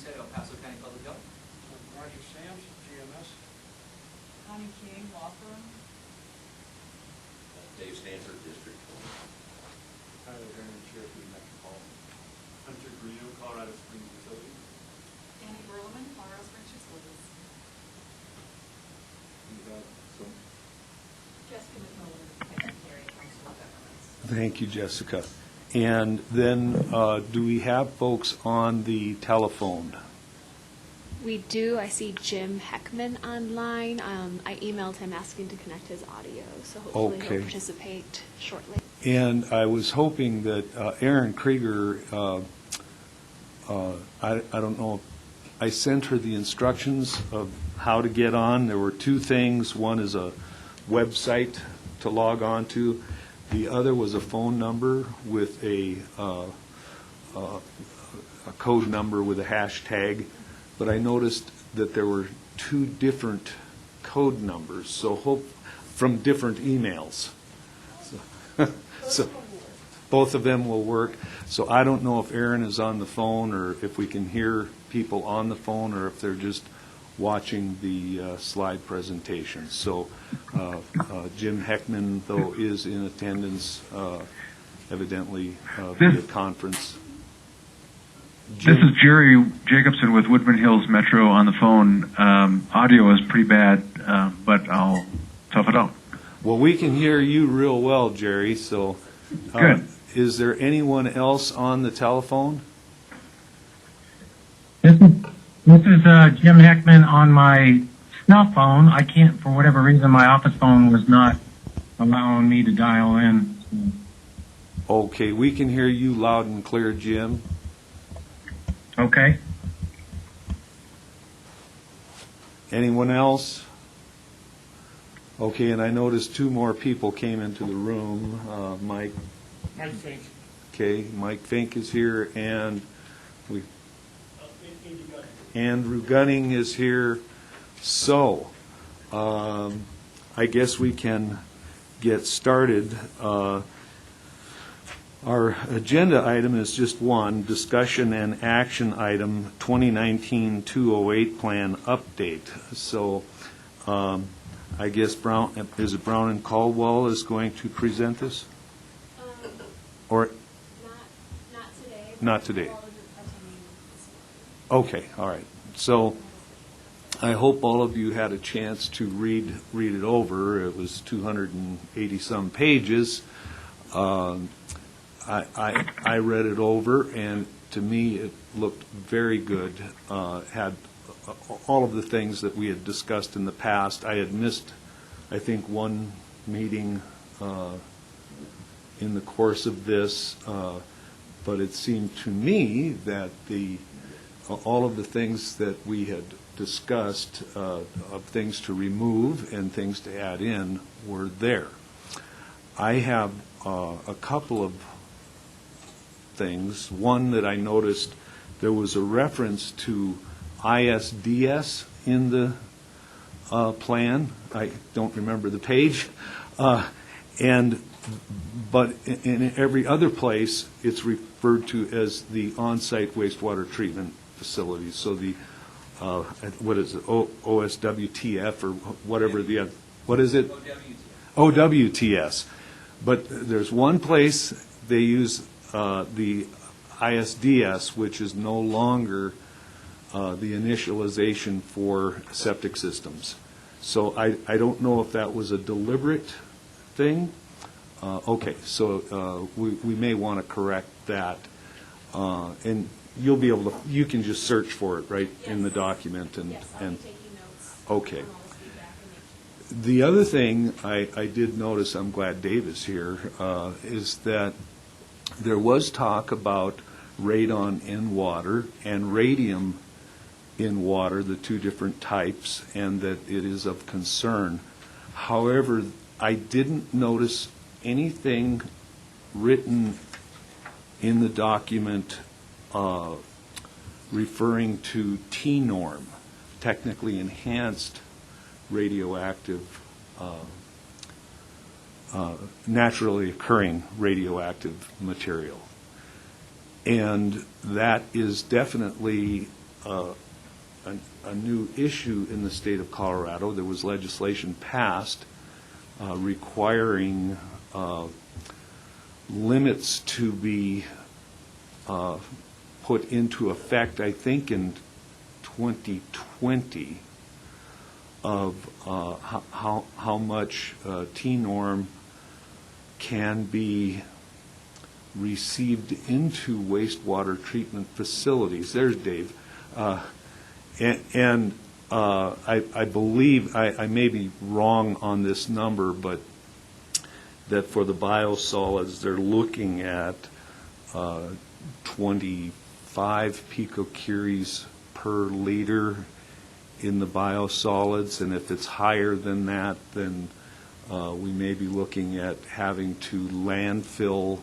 said, El Paso County Public Health. Roger Sams, GMS. Connie King, law firm. Dave Stanford, District 20. Tyler Herman, Cherokee Metropolitan. Hunter Greeno, Colorado Springs Utilities. Annie Berleman, Colorado Springs Utilities. We have some. Jessica McMillan, Secretary, Council of Governments. Thank you, Jessica. And then do we have folks on the telephone? We do. I see Jim Heckman online. I emailed him asking to connect his audio, so hopefully Okay. he'll participate shortly. And I was hoping that Erin Krieger, I don't know, I sent her the instructions of how to get on. There were two things. One is a website to log on to. The other was a phone number with a code number with a hashtag. But I noticed that there were two different code numbers, so from different emails. So both of them will work. So I don't know if Erin is on the phone or if we can hear people on the phone or if they're just watching the slide presentation. So Jim Heckman, though, is in attendance, evidently via conference. This is Jerry Jacobson with Woodman Hills Metro on the phone. Audio is pretty bad, but I'll tough it out. Well, we can hear you real well, Jerry, so Good. Is there anyone else on the telephone? This is Jim Heckman on my cell phone. I can't, for whatever reason, my office phone was not allowing me to dial in. Okay, we can hear you loud and clear, Jim. Okay. Anyone else? Okay, and I noticed two more people came into the room. Mike Fink. Okay, Mike Fink is here, and Andrew Gunning is here. So, I guess we can get started. Our agenda item is just one, discussion and action item 2019-208 plan update. So, I guess Brown and Caldwell is going to present this? Or Not today. Not today. Okay, all right. So I hope all of you had a chance to read it over. It was 280-some pages. I read it over, and to me it looked very good. Had all of the things that we had discussed in the past. I had missed, I think, one meeting in the course of this, but it seemed to me that all of the things that we had discussed, of things to remove and things to add in, were there. I have a couple of things. One that I noticed, there was a reference to ISDS in the plan. I don't remember the page. But in every other place, it's referred to as the on-site wastewater treatment facility. So the, what is it, OSWTF or whatever the other, what is it? OWTS. But there's one place they use the ISDS, which is no longer the initialization for septic systems. So I don't know if that was a deliberate thing. Okay, so we may want to correct that. And you'll be able to, you can just search for it right in the document. And, Yes, I'll be taking notes. Okay. From all this feedback and make- The other thing I did notice, I'm glad Dave is here, is that there was talk about radon in water and radium in water, the two different types, and that it is of concern. However, I didn't notice anything written in the document referring to T-norm, technically enhanced radioactive, naturally occurring radioactive material. And that is definitely a new issue in the state of Colorado. There was legislation passed requiring limits to be put into effect, I think, in 2020 of how much T-norm can be received into wastewater treatment facilities. There's Dave. I believe, I may be wrong on this number, but that for the biosolids, they're looking at 25 picocuries per liter in the biosolids, and if it's higher than that, then we may be looking at having to landfill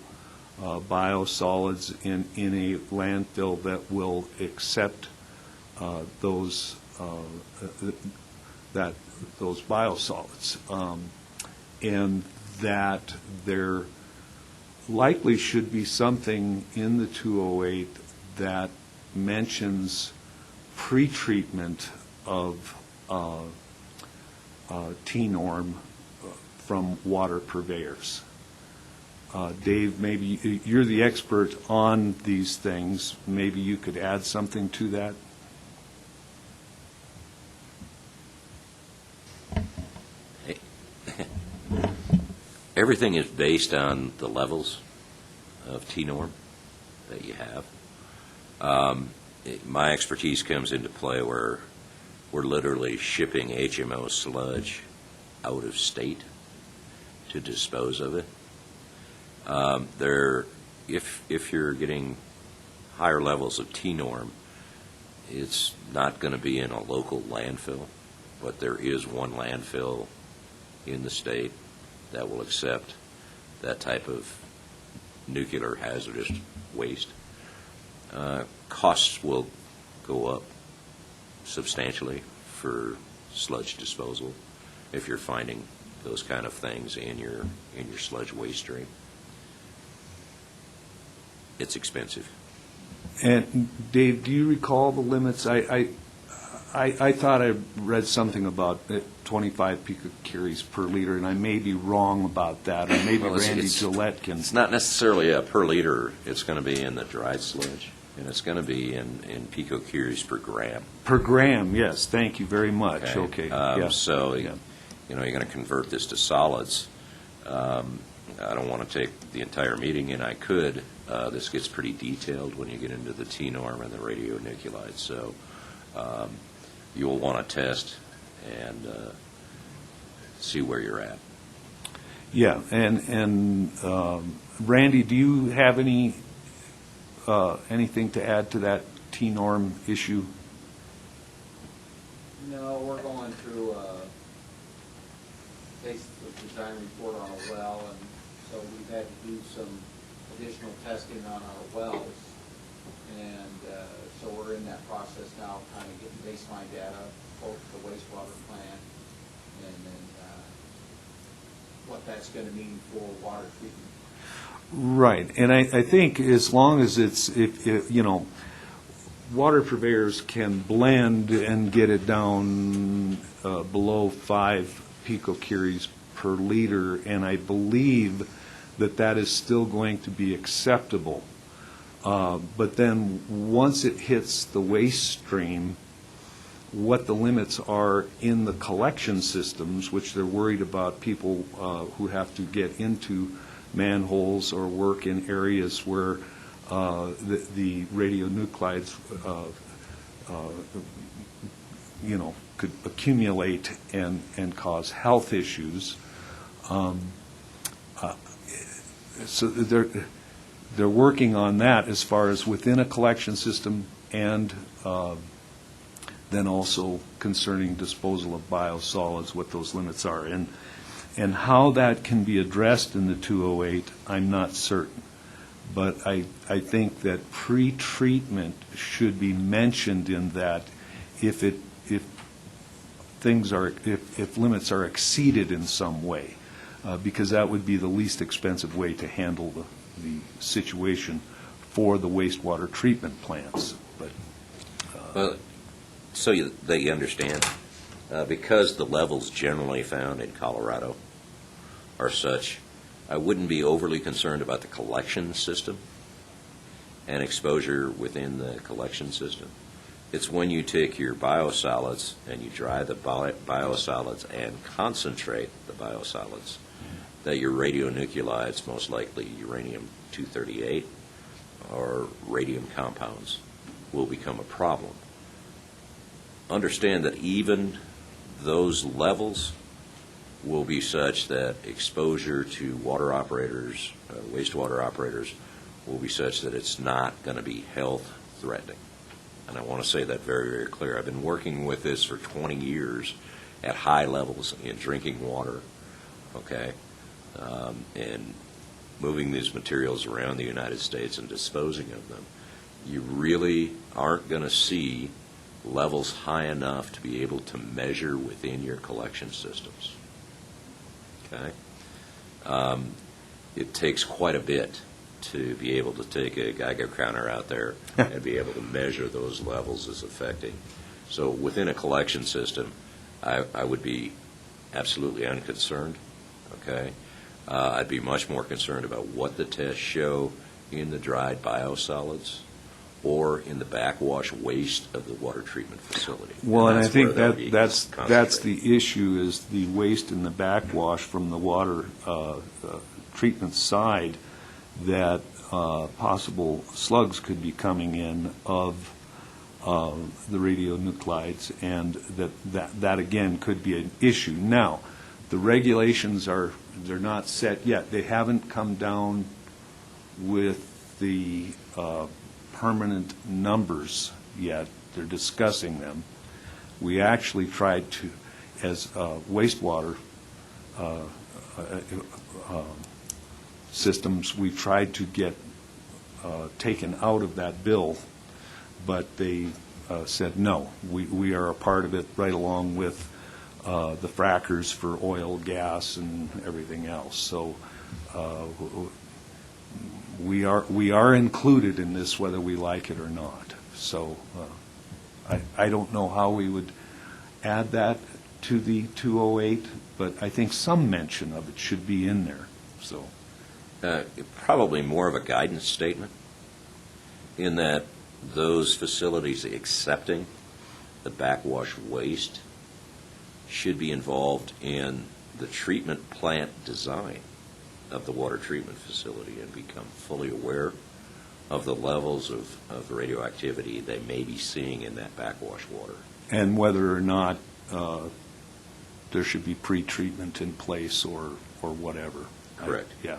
biosolids in a landfill that will accept those biosolids, and that there likely should be something in the 208 that mentions pretreatment of T-norm from water purveyors. Dave, maybe you're the expert on these things. Maybe you could add something to that? Everything is based on the levels of T-norm that you have. My expertise comes into play where we're literally shipping HMO sludge out of state to dispose of it. If you're getting higher levels of T-norm, it's not going to be in a local landfill, but there is one landfill in the state that will accept that type of nuclear hazardous waste. Costs will go up substantially for sludge disposal if you're finding those kind of things in your sludge waste stream. It's expensive. And Dave, do you recall the limits? I thought I read something about 25 picocuries per liter, and I may be wrong about that, or maybe Randy Gillette can. It's not necessarily a per liter. It's going to be in the dried sludge, and it's going to be in picocuries per gram. Per gram, yes. Thank you very much. Okay. Yeah. So, Yeah. you're going to convert this to solids. I don't want to take the entire meeting, and I could. This gets pretty detailed when you get into the T-norm and the radionuclides. So you will want to test and see where you're at. Yeah, and Randy, do you have anything to add to that T-norm issue? No, we're going through case of design report on a well, and so we've had to do some additional testing on our wells, and so we're in that process now, kind of getting baseline data, both the wastewater plant and then what that's going to mean for water treatment. Right, and I think as long as it's, if water purveyors can blend and get it down below 5 picocuries per liter, and I believe that is still going to be acceptable. But then once it hits the waste stream, what the limits are in the collection systems, which they're worried about people who have to get into manholes or work in areas where the radionuclides could accumulate and cause health issues. So they're working on that as far as within a collection system, and then also concerning disposal of biosolids, what those limits are. And how that can be addressed in the 208, I'm not certain. But I think that pre-treatment should be mentioned in that if limits are exceeded in some way, because that would be the least expensive way to handle the situation for the wastewater treatment plants. But Well, that you understand, because the levels generally found in Colorado are such, I wouldn't be overly concerned about the collection system and exposure within the collection system. It's when you take your biosolids and you dry the biosolids and concentrate the biosolids that your radionuclides, most likely uranium-238 or radium compounds, will become a problem. Understand that even those levels will be such that exposure to water operators, wastewater operators, will be such that it's not going to be health threatening. And I want to say that very, very clear. I've been working with this for 20 years at high levels in drinking water, okay, and moving these materials around the United States and disposing of them. You really aren't going to see levels high enough to be able to measure within your collection systems. Okay? It takes quite a bit to be able to take a Geiger counter out there and be able to measure those levels as affecting. So within a collection system, I would be absolutely unconcerned. Okay? I'd be much more concerned about what the tests show in the dried biosolids or in the backwash waste of the water treatment facility. Well, and I that's where think they'll be that's concentrated. the issue, is the waste in the backwash from the water treatment side, that possible slugs could be coming in of the radionuclides, and that again could be an issue. Now, the regulations they're not set yet. They haven't come down with the permanent numbers yet. They're discussing them. We actually tried to, as wastewater systems, we tried to get taken out of that bill, but they said no. We are a part of it right along with the frackers for oil, gas, and everything else. So we are included in this whether we like it or not. So I don't know how we would add that to the 208, but I think some mention of it should be in there. So Probably more of a guidance statement in that those facilities accepting the backwash waste should be involved in the treatment plant design of the water treatment facility and become fully aware of the levels of radioactivity they may be seeing in that backwash water. and whether or not there should be pre-treatment in place or whatever. Correct. Yeah.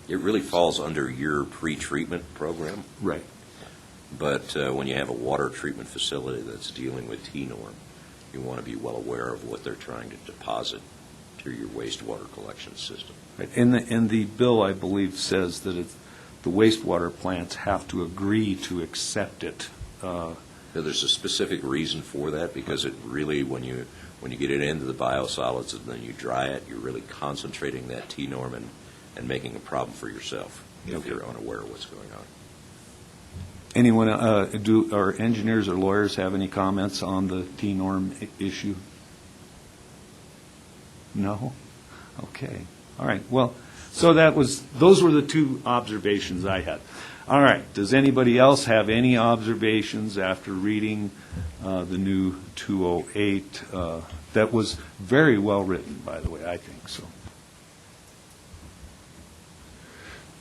It really falls under your pre-treatment program, Right. but when you have a water treatment facility that's dealing with T-norm, you want to be well aware of what they're trying to deposit to your wastewater collection system. Right. And the bill, I believe, says that the wastewater plants have to agree to accept it. Now, there's a specific reason for that, because it really, when you get it into the biosolids and then you dry it, you're really concentrating that T-norm and making a problem for yourself if you're unaware of what's going on. Anyone, do our engineers or lawyers have any comments on the T-norm issue? No? Okay. All right. Well, so those were the two observations I had. All right. Does anybody else have any observations after reading the new 208? That was very well written, by the way, I think so.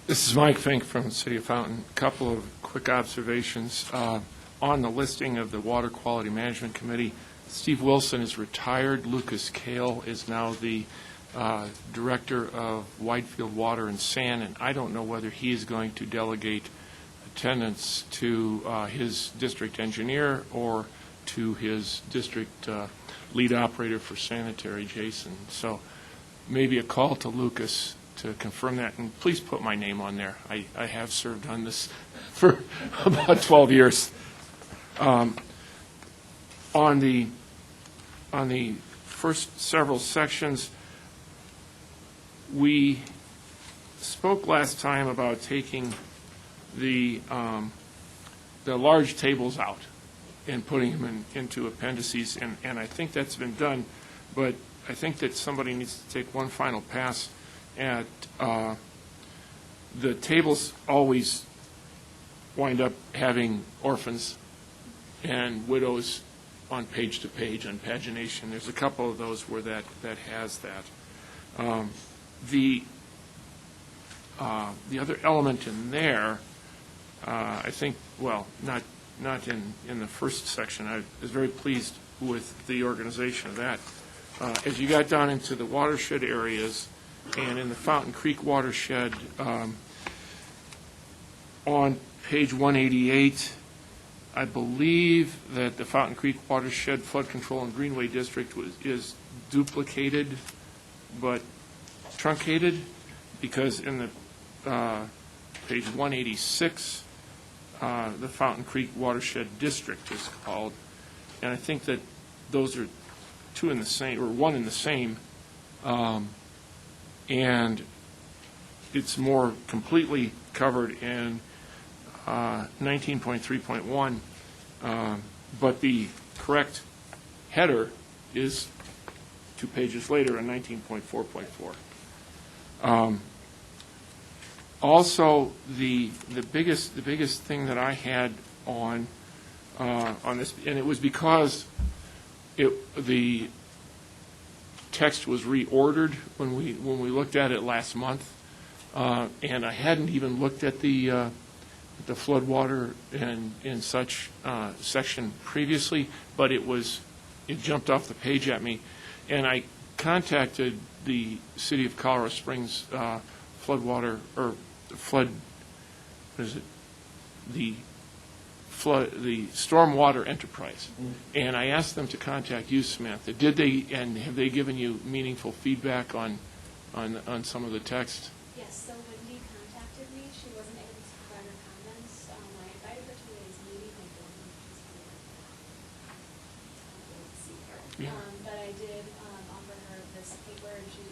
This is Mike Fink from the City of Fountain. A couple of quick observations. On the listing of the Water Quality Management Committee, Steve Wilson is retired. Lucas Kale is now the Director of Whitefield Water and Sand, and I don't know whether he is going to delegate attendance to his district engineer or to his district lead operator for sanitary, Jason. So maybe a call to Lucas to confirm that, and please put my name on there. I have served on this for about 12 years. On the first several sections, we spoke last time about taking the the large tables out and putting them into appendices, and I think that's been done, but I think that somebody needs to take one final pass at, the tables always wind up having orphans and widows on page to page on pagination. There's a couple of those where that has that. The other element in there, I think, well, not in the first section. I was very pleased with the organization of that. As you got down into the watershed areas and in the Fountain Creek watershed, on page 188, I believe that the Fountain Creek watershed flood control and greenway district is duplicated but truncated, because in the page 186, the Fountain Creek watershed district is called, and I think that those are two in the same, or one in the same, and it's more completely covered in 19.3.1, but the correct header is 2 pages later in 19.4.4. Also, the biggest thing that I had on this, and it was because the text was reordered when we looked at it last month, and I hadn't even looked at the floodwater and such section previously, but it jumped off the page at me, and I contacted the City of Colorado Springs floodwater, or flood, what is it? The stormwater enterprise, and I asked them to contact you, Samantha. Did they, and have they given you meaningful feedback on some of the text? Yes, so Wendy contacted me. She wasn't able to provide her comments. I invited her to today's meeting. I don't know if she's going to see her. Yeah. But I did offer her this paper, and she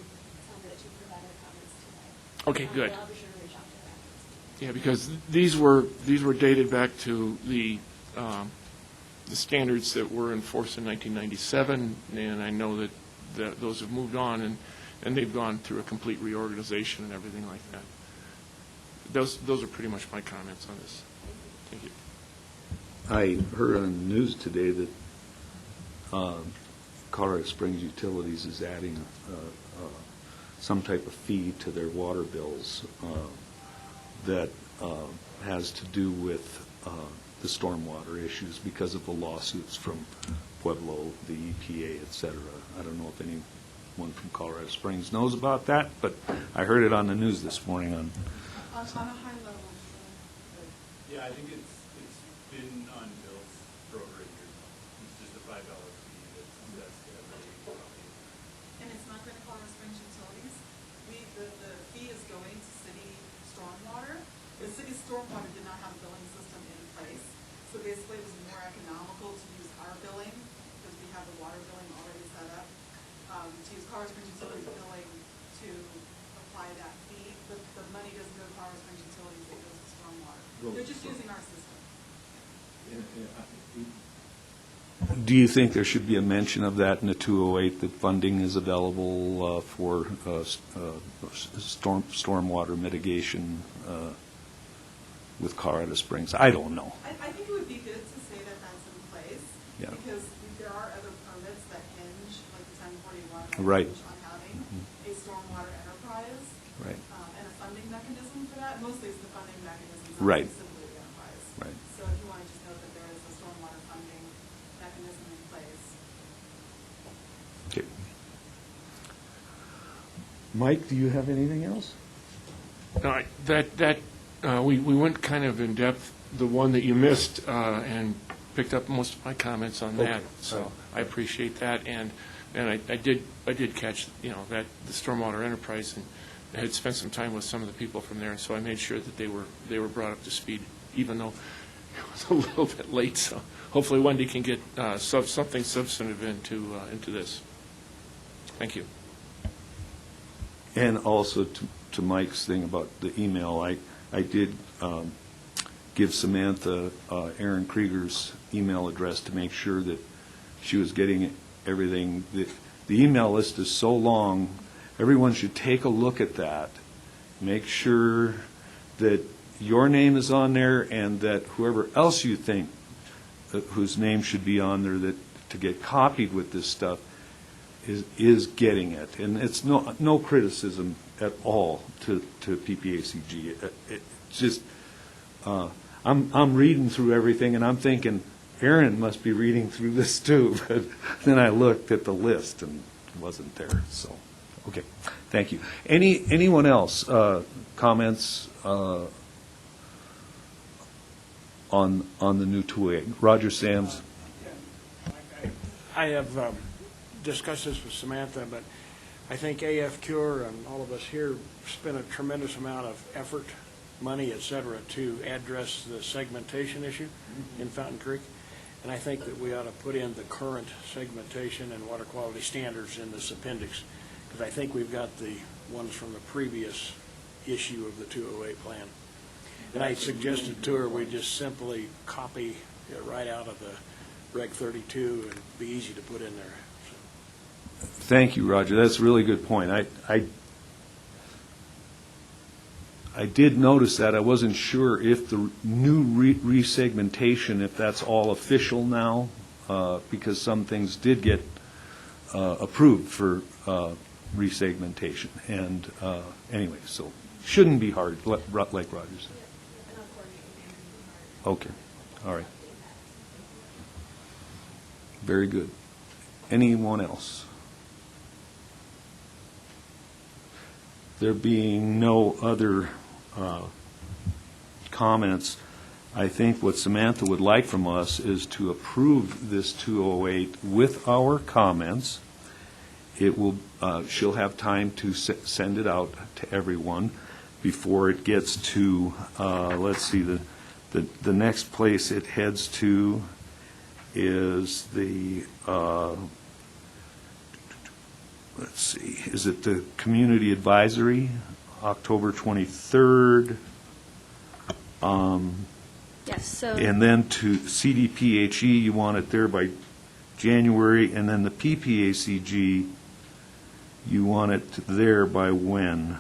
told me that she provided her comments today. Okay, good. But I'll be sure to reach out to her after this meeting. Yeah, because these were dated back to the standards that were enforced in 1997, and I know that those have moved on, and they've gone through a complete reorganization and everything like that. Those are pretty much my comments on this. Thank you. I heard on the news today that Colorado Springs Utilities is adding some type of fee to their water bills that has to do with the stormwater issues because of the lawsuits from Pueblo, the EPA, et cetera. I don't know if anyone from Colorado Springs knows about that, but I heard it on the news this morning on On a high level. Yeah, I think it's been on bills for over a year. It's just a $5 fee that's assessed every property. And it's not going to Colorado Springs Utilities. The fee is going to city stormwater. The city stormwater did not have a billing system in place. So basically, it was more economical to use our billing, because we have the water billing already set up, to use Colorado Springs Utilities billing to apply that fee. But the money doesn't go to Colorado Springs Utilities, it goes to stormwater. They're just using our system. Do you think there should be a mention of that in the 208, that funding is available for stormwater mitigation with Colorado Springs? I don't know. I think it would be good to say that that's in place, Yeah. because there are other permits that hinge, like the 1041, Right. hinge on having a stormwater enterprise, Right. and a funding mechanism for that. Mostly it's the funding mechanism, not Right. simply the enterprise. Right. So if you want to just note that there is a stormwater funding mechanism in place. Okay. Mike, do you have anything else? No, we went kind of in depth, the one that you missed, and picked up most of my comments on that. Okay. So I appreciate that, and I did catch, that the stormwater enterprise, and I had spent some time with some of the people from there, and so I made sure that they were brought up to speed, even though it was a little bit late. So hopefully Wendy can get something substantive into this. Thank you. And also to Mike's thing about the email, I did give Samantha Aaron Krieger's email address to make sure that she was getting everything. The email list is so long, everyone should take a look at that. Make sure that your name is on there and that whoever else you think whose name should be on there that to get copied with this stuff is getting it. And it's no criticism at all to PPACG. It's just I'm reading through everything and I'm thinking Aaron must be reading through this too. But then I looked at the list and it wasn't there. So okay, thank you. Anyone else comments on the new 208? Roger Sams. I have discussed this with Samantha, but I think AF Cure and all of us here spent a tremendous amount of effort, money, et cetera, to address the segmentation issue in Fountain Creek. And I think that we ought to put in the current segmentation and water quality standards in this appendix, because I think we've got the ones from the previous issue of the 208 plan. And I suggested to her we just simply copy it right out of the Reg 32 and be easy to put in there. Thank you, Roger. That's a really good point. I did notice that. I wasn't sure if the new resegmentation, if that's all official now, because some things did get approved for resegmentation. And anyway, so shouldn't be hard, like Roger said. Okay. All right. Very good. Anyone else? There being no other comments, I think what Samantha would like from us is to approve this 208 with our comments. It will. She'll have time to send it out to everyone before it gets to. Let's see, the next place it heads to is the. Let's see, is it the Community Advisory, October 23rd? Yes, so. And then to CDPHE, you want it there by January, and then the PPACG, you want it there by when?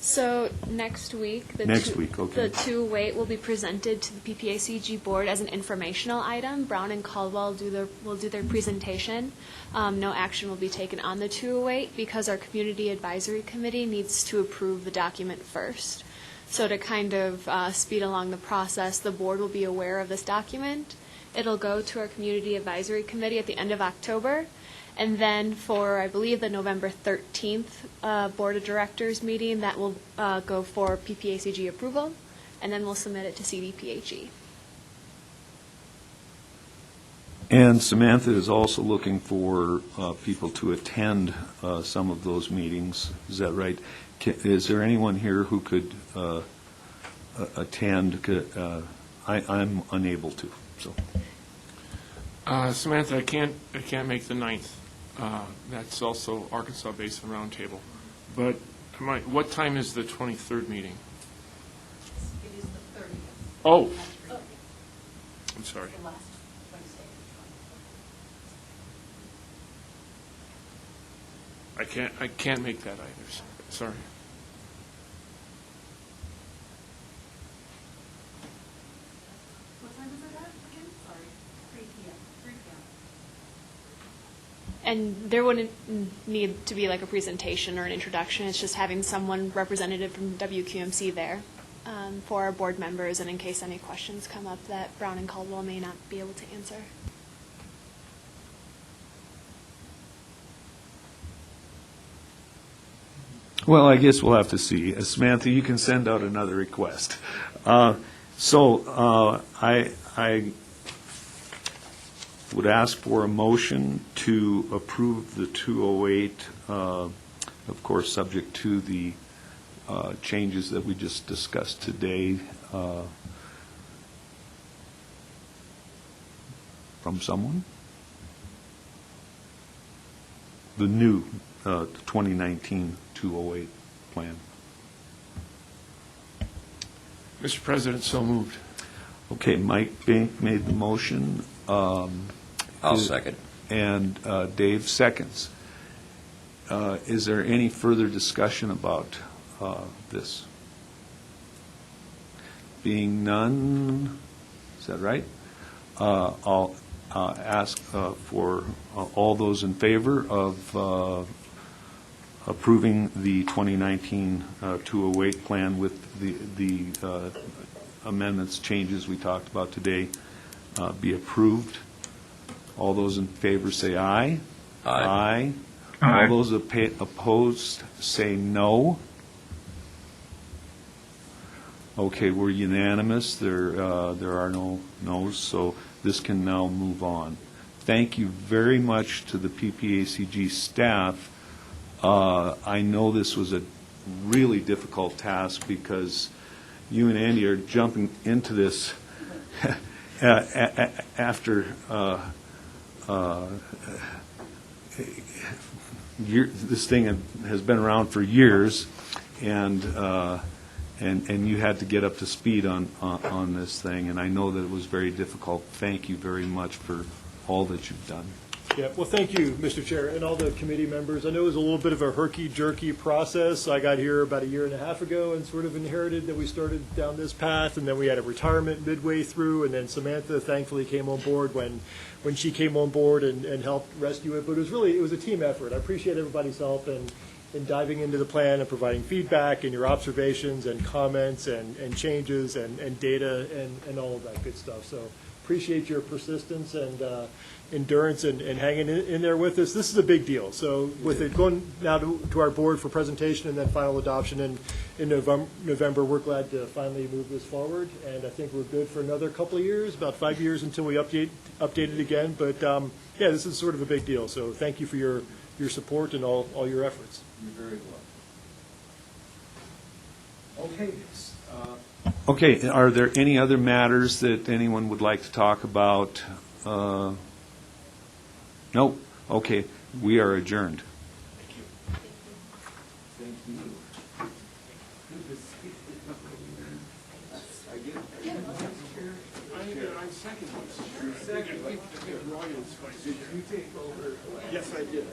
So next week, the Next week, okay. The 208 will be presented to the PPACG board as an informational item. Brown and Caldwell will do their presentation. No action will be taken on the 208 because our Community Advisory Committee needs to approve the document first. So to kind of speed along the process, the board will be aware of this document. It'll go to our Community Advisory Committee at the end of October. And then for, I believe, the November 13th Board of Directors meeting, that will go for PPACG approval, and then we'll submit it to CDPHE. And Samantha is also looking for people to attend some of those meetings. Is that right? Is there anyone here who could attend? I'm unable to. So, Samantha, I can't make the 9th. That's also Arkansas Basin Roundtable. But what time is the 23rd meeting? It is the 30th. Oh, I'm sorry. The last Wednesday of the 20th. I can't make that either. Sorry. What time is it at again? Sorry, 3 p.m. 3 p.m. And there wouldn't need to be like a presentation or an introduction. It's just having someone representative from Wqmc there for our board members, and in case any questions come up that Brown and Caldwell may not be able to answer. well, I guess we'll have to see. Samantha, you can send out another request. I would ask for a motion to approve the 208, of course, subject to the changes that we just discussed today. From someone? The new 2019 208 plan. Mr. President, so moved. Okay, Mike Fink made the motion. I'll second. And Dave seconds. Is there any further discussion about this? Being none, is that right? I'll ask for all those in favor of approving the 2019 208 plan with the amendments, changes we talked about today be approved. All those in favor say aye. Aye. All those opposed say no. Okay, we're unanimous. There are no no's, so this can now move on. Thank you very much to the PPACG staff. I know this was a really difficult task because you and Andy are jumping into this after this thing has been around for years, and you had to get up to speed on this thing, and I know that it was very difficult. Thank you very much for all that you've done. Yeah, well, thank you, Mr. Chair, and all the committee members. I know it was a little bit of a herky-jerky process. I got here about 1.5 years ago and sort of inherited that we started down this path, and then we had a retirement midway through, and then Samantha thankfully came on board when she came on board and helped rescue it. But it was a team effort. I appreciate everybody's help in diving into the plan and providing feedback and your observations and comments and changes and data and all of that good stuff. So appreciate your persistence and endurance and hanging in there with us. This is a big deal. So with it going now to our board for presentation and then final adoption in November, we're glad to finally move this forward. And I think we're good for another couple of years, about 5 years until we update it again. But yeah, this is sort of a big deal. So thank you for your support and all your efforts. You're very welcome. Okay. Okay, are there any other matters that anyone would like to talk about? Nope. Okay, we are adjourned. Thank you. Thank you. Yes, I did.